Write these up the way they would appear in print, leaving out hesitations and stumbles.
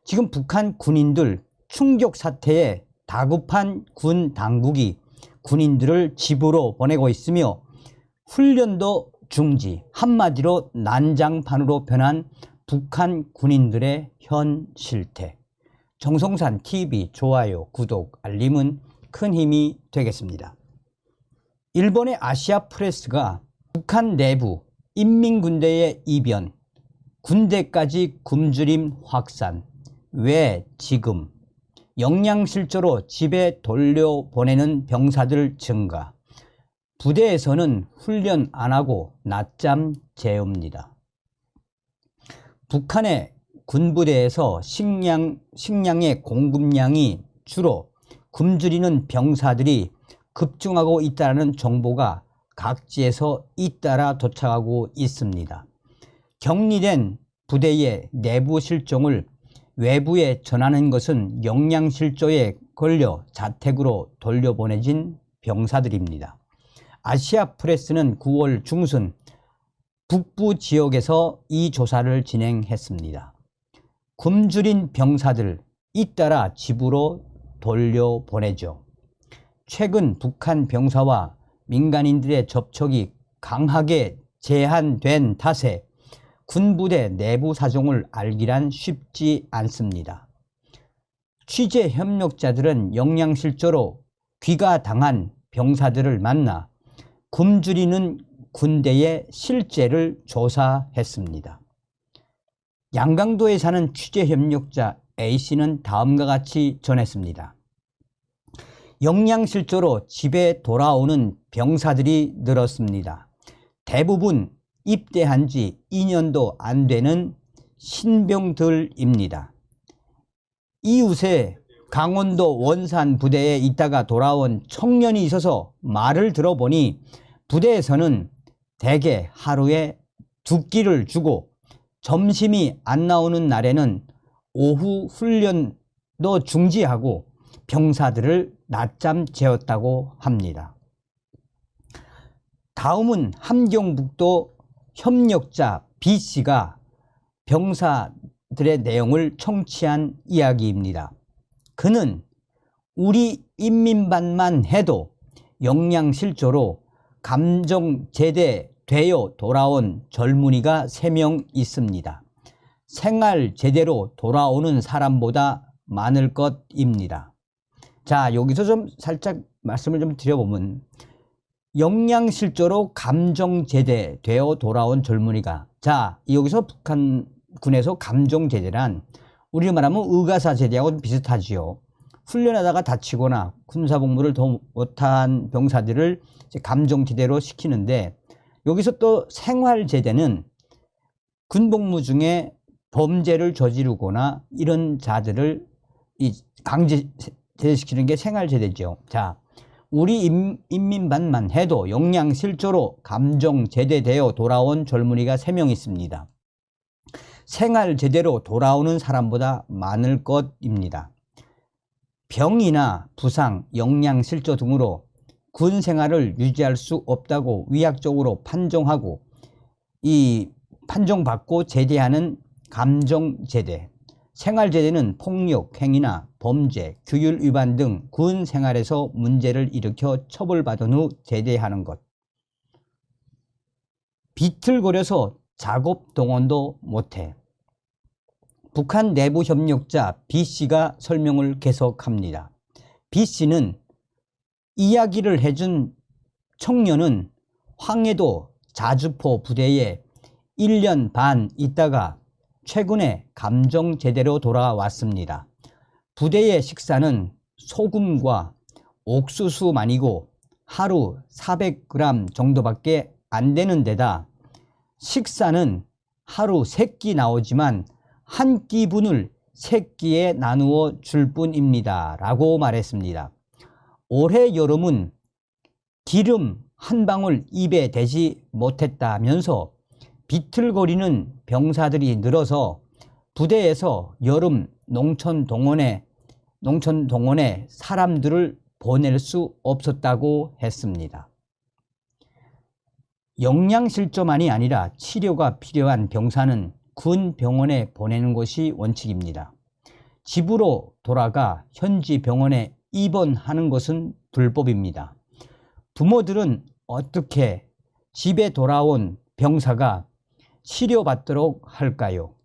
지금 북한 군인들 충격 사태에 다급한 군 당국이 군인들을 집으로 보내고 있으며 훈련도 중지, 한마디로 난장판으로 변한 북한 군인들의 현 실태. 정성산 TV 좋아요, 구독, 알림은 큰 힘이 되겠습니다. 일본의 아시아 프레스가 북한 내부 인민군대의 이변, 군대까지 굶주림 확산, 왜 지금, 영양실조로 집에 돌려보내는 병사들 증가, 부대에서는 훈련 안하고 낮잠 재웁니다. 북한의 군부대에서 식량의 공급량이 주로 굶주리는 병사들이 급증하고 있다는 정보가 각지에서 잇따라 도착하고 있습니다. 격리된 부대의 내부 실종을 외부에 전하는 것은 영양실조에 걸려 자택으로 돌려보내진 병사들입니다. 아시아 프레스는 9월 중순 북부 지역에서 이 조사를 진행했습니다. 굶주린 병사들 잇따라 집으로 돌려보내죠. 최근 북한 병사와 민간인들의 접촉이 강하게 제한된 탓에 군부대 내부 사정을 알기란 쉽지 않습니다. 취재 협력자들은 영양실조로 귀가당한 병사들을 만나 굶주리는 군대의 실제를 조사했습니다. 양강도에 사는 취재 협력자 A씨는 다음과 같이 전했습니다. 영양실조로 집에 돌아오는 병사들이 늘었습니다. 대부분 입대한 지 2년도 안 되는 신병들입니다. 이웃에 강원도 원산 부대에 있다가 돌아온 청년이 있어서 말을 들어보니 부대에서는 대개 하루에 2끼를 주고 점심이 안 나오는 날에는 오후 훈련도 중지하고 병사들을 낮잠 재웠다고 합니다. 다음은 함경북도 협력자 B씨가 병사들의 내용을 청취한 이야기입니다. 그는 우리 인민반만 해도 영양실조로 감정제대 되어 돌아온 젊은이가 3명 있습니다. 생활 제대로 돌아오는 사람보다 많을 것입니다. 자, 여기서 좀 살짝 말씀을 좀 드려보면 영양실조로 감정제대 되어 돌아온 젊은이가, 자, 여기서 북한군에서 감정제대란 우리로 말하면 의가사제대하고 비슷하지요. 훈련하다가 다치거나 군사복무를 더 못한 병사들을 감정제대로 시키는데, 여기서 또 생활제대는 군복무 중에 범죄를 저지르거나 이런 자들을 강제제대시키는 게 생활제대죠. 자, 우리 인민반만 해도 영양실조로 감정제대되어 돌아온 젊은이가 3명 있습니다. 생활제대로 돌아오는 사람보다 많을 것입니다. 병이나 부상, 영양실조 등으로 군 생활을 유지할 수 없다고 위약적으로 판정하고 이 판정받고 제대하는 감정제대, 생활제대는 폭력 행위나 범죄, 규율 위반 등 군 생활에서 문제를 일으켜 처벌받은 후 제대하는 것. 비틀거려서 작업 동원도 못해. 북한 내부 협력자 B씨가 설명을 계속합니다. B씨는 이야기를 해준 청년은 황해도 자주포 부대에 1년 반 있다가 최근에 감정제대로 돌아왔습니다. 부대의 식사는 소금과 옥수수만이고 하루 400g 정도밖에 안 되는 데다 식사는 하루 3끼 나오지만 한 끼분을 3끼에 나누어 줄 뿐입니다 라고 말했습니다. 올해 여름은 기름 한 방울 입에 대지 못했다면서 비틀거리는 병사들이 늘어서 부대에서 여름 농촌 동원에 사람들을 보낼 수 없었다고 했습니다. 영양실조만이 아니라 치료가 필요한 병사는 군 병원에 보내는 것이 원칙입니다. 집으로 돌아가 현지 병원에 입원하는 것은 불법입니다. 부모들은 어떻게 집에 돌아온 병사가 치료받도록 할까요?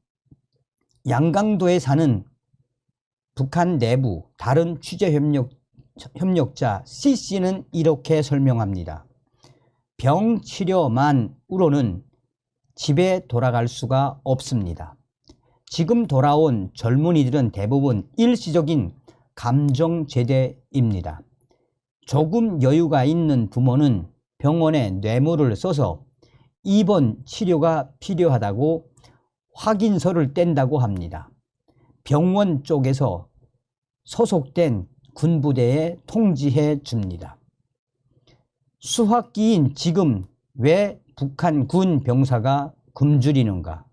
양강도에 사는 북한 내부 다른 협력자 C씨는 이렇게 설명합니다. 병 치료만으로는 집에 돌아갈 수가 없습니다. 지금 돌아온 젊은이들은 대부분 일시적인 감정제대입니다. 조금 여유가 있는 부모는 병원에 뇌물을 써서 입원 치료가 필요하다고 확인서를 뗀다고 합니다. 병원 쪽에서 소속된 군부대에 통지해 줍니다. 수학기인 지금 왜 북한 군 병사가 굶주리는가?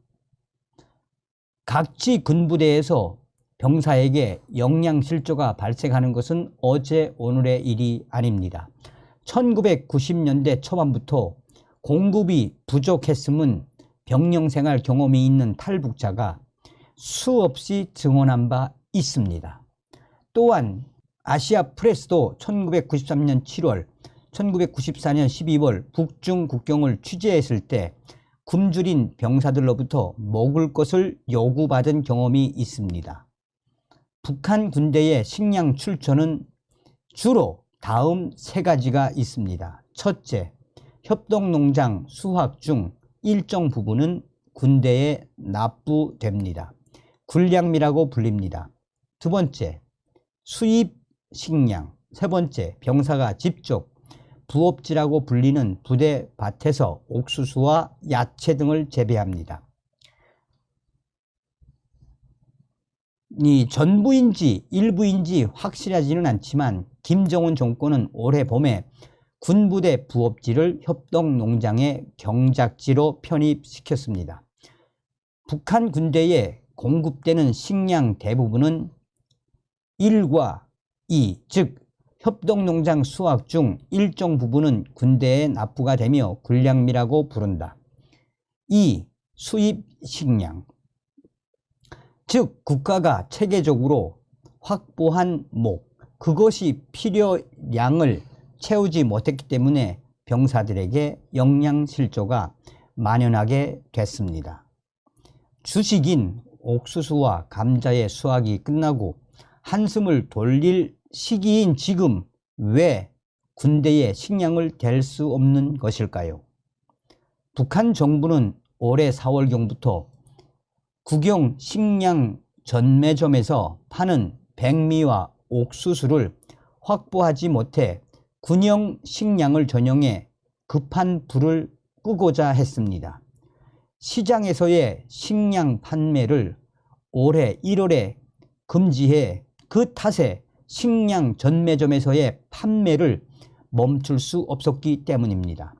각지 군부대에서 병사에게 영양실조가 발생하는 것은 어제 오늘의 일이 아닙니다. 1990년대 초반부터 공급이 부족했음은 병영생활 경험이 있는 탈북자가 수없이 증언한 바 있습니다. 또한 아시아 프레스도 1993년 7월, 1994년 12월 북중 국경을 취재했을 때 굶주린 병사들로부터 먹을 것을 요구받은 경험이 있습니다. 북한 군대의 식량 출처는 주로 다음 세 가지가 있습니다. 첫째, 협동농장 수확 중 일정 부분은 군대에 납부됩니다. 군량미라고 불립니다. 두 번째, 수입 식량. 세 번째, 병사가 직접 부업지라고 불리는 부대 밭에서 옥수수와 야채 등을 재배합니다. 이 전부인지 일부인지 확실하지는 않지만 김정은 정권은 올해 봄에 군부대 부업지를 협동농장의 경작지로 편입시켰습니다. 북한 군대에 공급되는 식량 대부분은 1과 2, 즉 협동농장 수확 중 일정 부분은 군대에 납부가 되며 군량미라고 부른다. 2. 수입 식량, 즉 국가가 체계적으로 확보한 그것이 필요량을 채우지 못했기 때문에 병사들에게 영양실조가 만연하게 됐습니다. 주식인 옥수수와 감자의 수확이 끝나고 한숨을 돌릴 시기인 지금 왜 군대에 식량을 댈 수 없는 것일까요? 북한 정부는 올해 4월경부터 국영 식량 전매점에서 파는 백미와 옥수수를 확보하지 못해 군용 식량을 전용해 급한 불을 끄고자 했습니다. 시장에서의 식량 판매를 올해 1월에 금지해 그 탓에 식량 전매점에서의 판매를 멈출 수 없었기 때문입니다.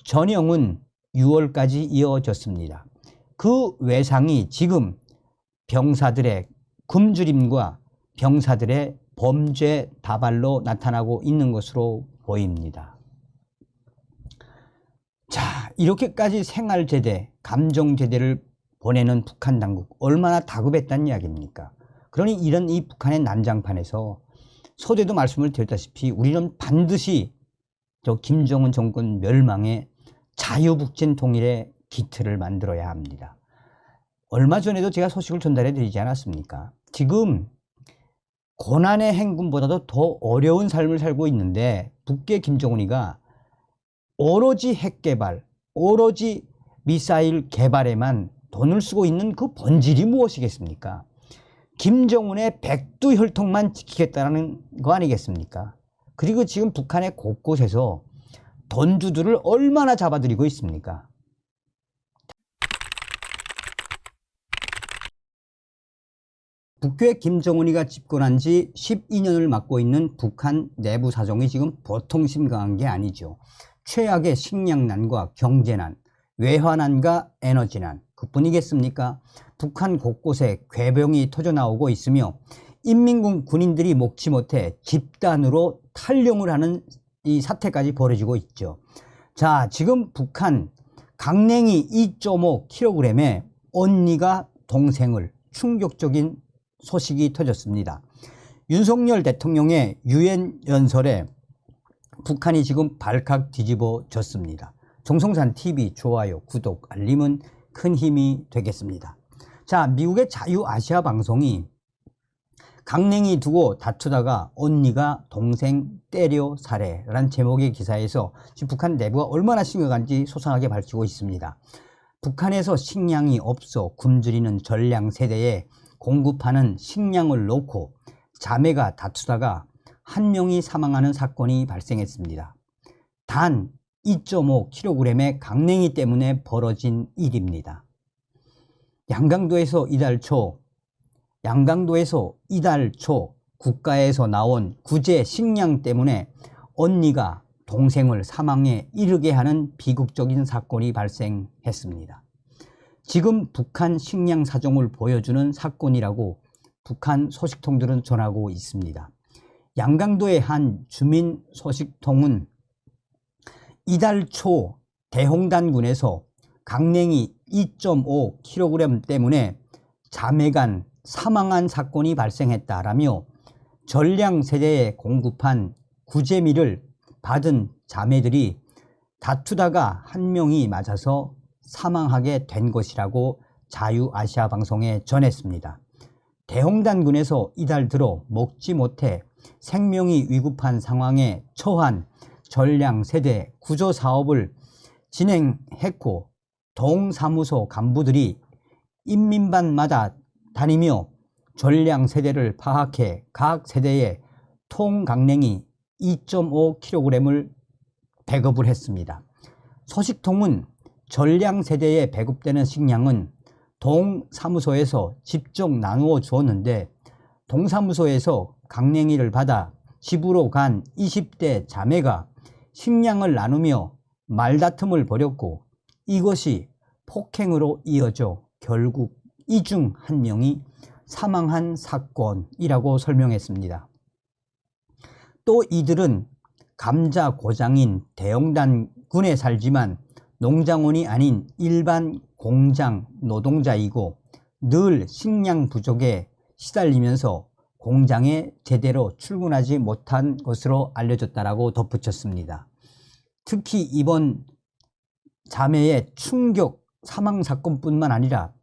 전형은 6월까지 이어졌습니다. 그 외상이 지금 병사들의 굶주림과 병사들의 범죄 다발로 나타나고 있는 것으로 보입니다. 자, 이렇게까지 생활제대, 감정제대를 보내는 북한 당국 얼마나 다급했다는 이야기입니까? 그러니 이런 이 북한의 난장판에서 서두에도 말씀을 드렸다시피 우리는 반드시 저 김정은 정권 멸망의 자유북진 통일의 기틀을 만들어야 합니다. 얼마 전에도 제가 소식을 전달해 드리지 않았습니까? 지금 고난의 행군보다도 더 어려운 삶을 살고 있는데 북계 김정은이가 오로지 핵 개발, 오로지 미사일 개발에만 돈을 쓰고 있는 그 본질이 무엇이겠습니까? 김정은의 백두혈통만 지키겠다는 거 아니겠습니까? 그리고 지금 북한의 곳곳에서 돈주들을 얼마나 잡아들이고 있습니까? 북괴 김정은이가 집권한 지 12년을 맡고 있는 북한 내부 사정이 지금 보통 심각한 게 아니죠. 최악의 식량난과 경제난, 외환난과 에너지난, 그뿐이겠습니까? 북한 곳곳에 괴병이 터져나오고 있으며 인민군 군인들이 먹지 못해 집단으로 탈영을 하는 이 사태까지 벌어지고 있죠. 자, 지금 북한 강냉이 2.5kg에 언니가 동생을 충격적인 소식이 터졌습니다. 윤석열 대통령의 유엔 연설에 북한이 지금 발칵 뒤집어졌습니다. 정성산 TV 좋아요, 구독, 알림은 큰 힘이 되겠습니다. 자, 미국의 자유아시아 방송이 강냉이 두고 다투다가 언니가 동생 때려 살해라는 제목의 기사에서 지금 북한 내부가 얼마나 심각한지 소상하게 밝히고 있습니다. 북한에서 식량이 없어 굶주리는 전량 세대에 공급하는 식량을 놓고 자매가 다투다가 한 명이 사망하는 사건이 발생했습니다. 단 2.5kg의 강냉이 때문에 벌어진 일입니다. 양강도에서 이달 초 국가에서 나온 구제 식량 때문에 언니가 동생을 사망에 이르게 하는 비극적인 사건이 발생했습니다. 지금 북한 식량 사정을 보여주는 사건이라고 북한 소식통들은 전하고 있습니다. 양강도의 한 주민 소식통은 이달 초 대홍단군에서 강냉이 2.5kg 때문에 자매 간 사망한 사건이 발생했다라며 전량 세대에 공급한 구제미를 받은 자매들이 다투다가 한 명이 맞아서 사망하게 된 것이라고 자유아시아 방송에 전했습니다. 대홍단군에서 이달 들어 먹지 못해 생명이 위급한 상황에 처한 전량 세대 구조 사업을 진행했고 동사무소 간부들이 인민반마다 다니며 전량 세대를 파악해 각 세대에 통강냉이 2.5kg을 배급을 했습니다. 소식통은 전량 세대에 배급되는 식량은 동사무소에서 직접 나누어 주었는데 동사무소에서 강냉이를 받아 집으로 간 20대 자매가 식량을 나누며 말다툼을 벌였고 이것이 폭행으로 이어져 결국 이 중 한 명이 사망한 사건이라고 설명했습니다. 또 이들은 감자 고장인 대홍단군에 살지만 농장원이 아닌 일반 공장 노동자이고 늘 식량 부족에 시달리면서 공장에 제대로 출근하지 못한 것으로 알려졌다라고 덧붙였습니다. 특히 이번 자매의 충격 사망 사건뿐만 아니라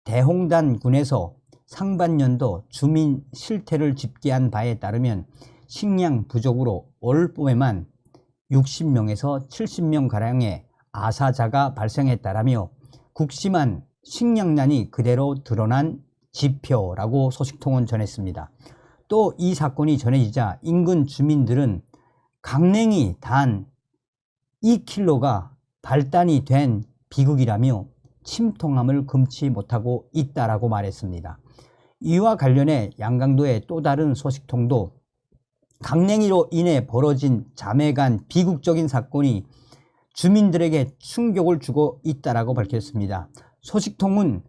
대홍단군에서 상반년도 주민 실태를 집계한 바에 따르면 식량 부족으로 올 봄에만 60명에서 70명가량의 아사자가 발생했다라며 국심한 식량난이 그대로 드러난 지표라고 소식통은 전했습니다. 또 이 사건이 전해지자 인근 주민들은 강냉이 단 2kg가 발단이 된 비극이라며 침통함을 금치 못하고 있다라고 말했습니다. 이와 관련해 양강도의 또 다른 소식통도 강냉이로 인해 벌어진 자매 간 비극적인 사건이 주민들에게 충격을 주고 있다라고 밝혔습니다. 소식통은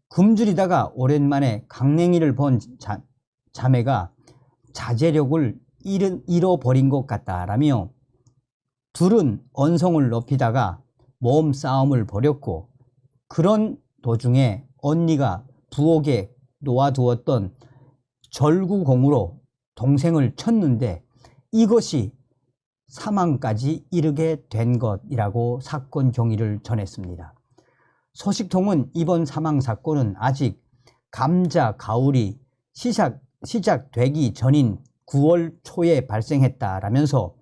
굶주리다가 오랜만에 강냉이를 본 자매가 자제력을 잃어버린 것 같다라며 둘은 언성을 높이다가 몸싸움을 벌였고 그런 도중에 언니가 부엌에 놓아두었던 절구공으로 동생을 쳤는데 이것이 사망까지 이르게 된 것이라고 사건 경위를 전했습니다. 소식통은 이번 사망 사건은 아직 감자 가을이 시작되기 전인 9월 초에 발생했다라면서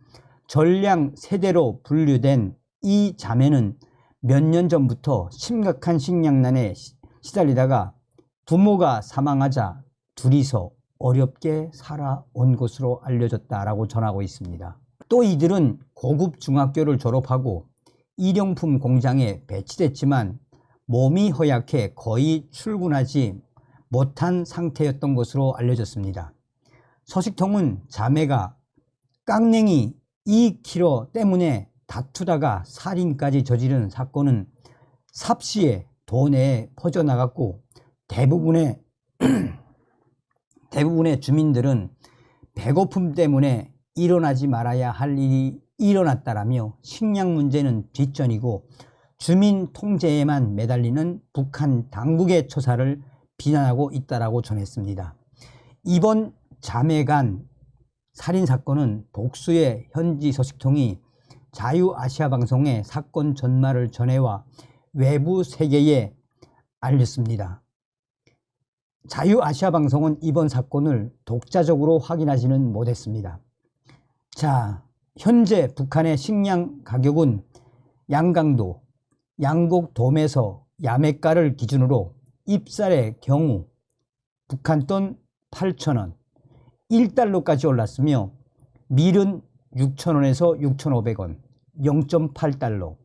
전량 세대로 분류된 이 자매는 몇 년 전부터 심각한 식량난에 시달리다가 부모가 사망하자 둘이서 어렵게 살아온 것으로 알려졌다라고 전하고 있습니다. 또 이들은 고급 중학교를 졸업하고 일용품 공장에 배치됐지만 몸이 허약해 거의 출근하지 못한 상태였던 것으로 알려졌습니다. 소식통은 자매가 깡냉이 2kg 때문에 다투다가 살인까지 저지른 사건은 삽시에 도내에 퍼져나갔고 대부분의 주민들은 배고픔 때문에 일어나지 말아야 할 일이 일어났다라며 식량 문제는 뒷전이고 주민 통제에만 매달리는 북한 당국의 처사를 비난하고 있다라고 전했습니다. 이번 자매간 살인사건은 복수의 현지 소식통이 자유아시아방송에 사건 전말을 전해와 외부 세계에 알렸습니다. 자유아시아방송은 이번 사건을 독자적으로 확인하지는 못했습니다. 자, 현재 북한의 식량 가격은 양강도, 양곡돔에서 야매가를 기준으로 입살의 경우 북한 돈 8,000원, 1달러까지 올랐으며 밀은 6,000원에서 6,500원, 0.8달러,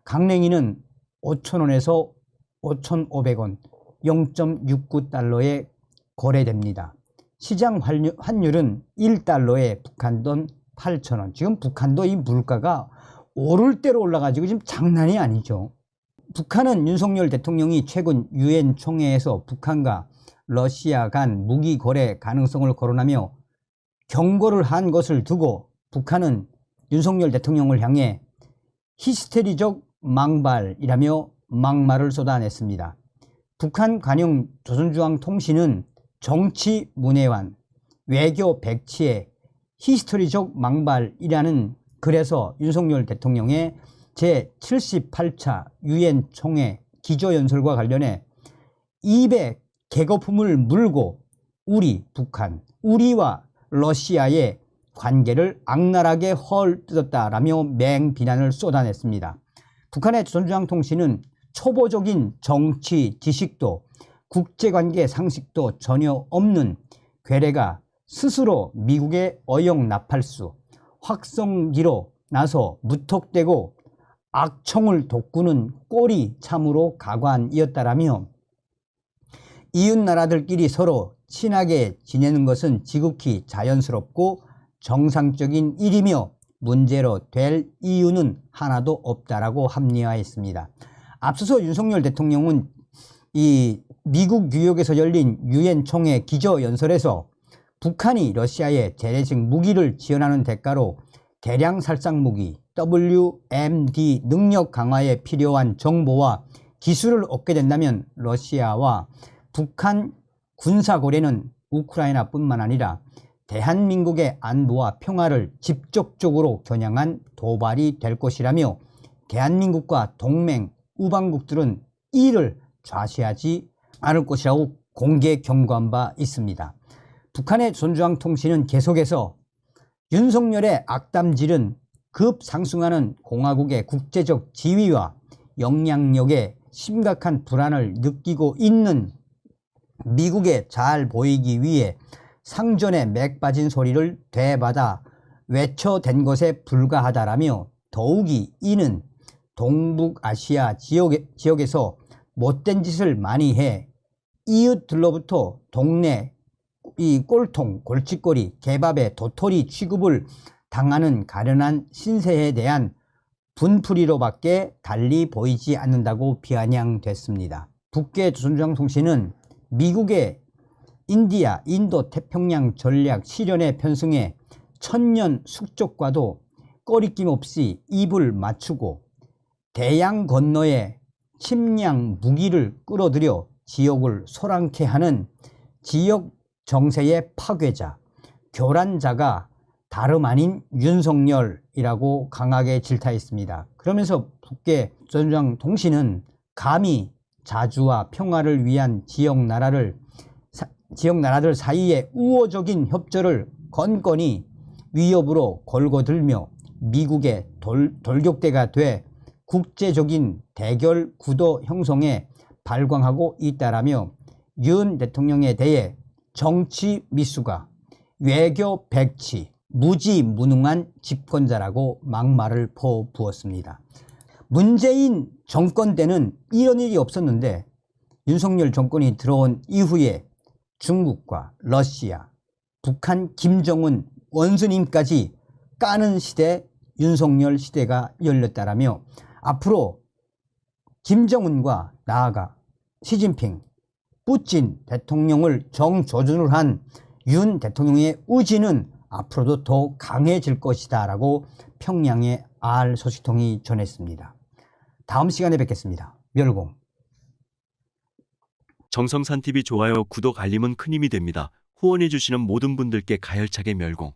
강냉이는 5,000원에서 5,500원, 0.69달러에 거래됩니다. 시장 환율은 1달러에 북한 돈 8,000원. 지금 북한도 이 물가가 오를 대로 올라가지고 지금 장난이 아니죠. 북한은 윤석열 대통령이 최근 유엔 총회에서 북한과 러시아 간 무기 거래 가능성을 거론하며 경고를 한 것을 두고 북한은 윤석열 대통령을 향해 히스테리적 망발이라며 막말을 쏟아냈습니다. 북한 관영 조선중앙통신은 정치 문외한 외교 백치의 히스토리적 망발이라는 글에서 윤석열 대통령의 제78차 유엔 총회 기조연설과 관련해 입에 개거품을 물고 북한, 우리와 러시아의 관계를 악랄하게 헐뜯었다라며 맹비난을 쏟아냈습니다. 북한의 조선중앙통신은 초보적인 정치 지식도 국제관계 상식도 전혀 없는 괴뢰가 스스로 미국의 어용 나팔수 확성기로 나서 무턱대고 악청을 돋구는 꼴이 참으로 가관이었다라며 이웃나라들끼리 서로 친하게 지내는 것은 지극히 자연스럽고 정상적인 일이며 문제로 될 이유는 하나도 없다라고 합리화했습니다. 앞서서 윤석열 대통령은 이 미국 뉴욕에서 열린 유엔 총회 기조연설에서 북한이 러시아에 재래식 무기를 지원하는 대가로 대량 살상 무기 WMD 능력 강화에 필요한 정보와 기술을 얻게 된다면 러시아와 북한 군사고래는 우크라이나뿐만 아니라 대한민국의 안보와 평화를 직접적으로 겨냥한 도발이 될 것이라며 대한민국과 동맹 우방국들은 이를 좌시하지 않을 것이라고 공개 경고한 바 있습니다. 북한의 조선중앙통신은 계속해서 윤석열의 악담질은 급상승하는 공화국의 국제적 지위와 영향력에 심각한 불안을 느끼고 있는 미국에 잘 보이기 위해 상전의 맥 빠진 소리를 되받아 외쳐댄 것에 불과하다라며 더욱이 이는 동북아시아 지역에서 못된 짓을 많이 해 이웃들로부터 동네 이 꼴통, 골칫거리, 개밥의 도토리 취급을 당하는 가련한 신세에 대한 분풀이로밖에 달리 보이지 않는다고 비아냥됐습니다. 북계 조선중앙통신은 미국의 인도 태평양 전략 실현에 편승해 천년 숙적과도 꺼리낌 없이 입을 맞추고 대양 건너에 침략 무기를 끌어들여 지역을 소란케 하는 지역 정세의 파괴자, 교란자가 다름 아닌 윤석열이라고 강하게 질타했습니다. 그러면서 북계 조선중앙통신은 감히 자주와 평화를 위한 지역 나라들 사이의 우호적인 협조를 건건히 위협으로 걸고들며 미국의 돌격대가 돼 국제적인 대결 구도 형성에 발광하고 있다라며 윤 대통령에 대해 정치 미수가, 외교 백치, 무지무능한 집권자라고 막말을 퍼부었습니다. 문재인 정권 때는 이런 일이 없었는데 윤석열 정권이 들어온 이후에 중국과 러시아, 북한 김정은 원수님까지 까는 시대 윤석열 시대가 열렸다라며 앞으로 김정은과 나아가 시진핑, 푸틴 대통령을 정조준을 한 윤 대통령의 의지는 앞으로도 더 강해질 것이다 라고 평양의 알 소식통이 전했습니다. 다음 시간에 뵙겠습니다. 멸공. 정성산TV 좋아요, 구독, 알림은 큰 힘이 됩니다. 후원해 주시는 모든 분들께 가열차게 멸공.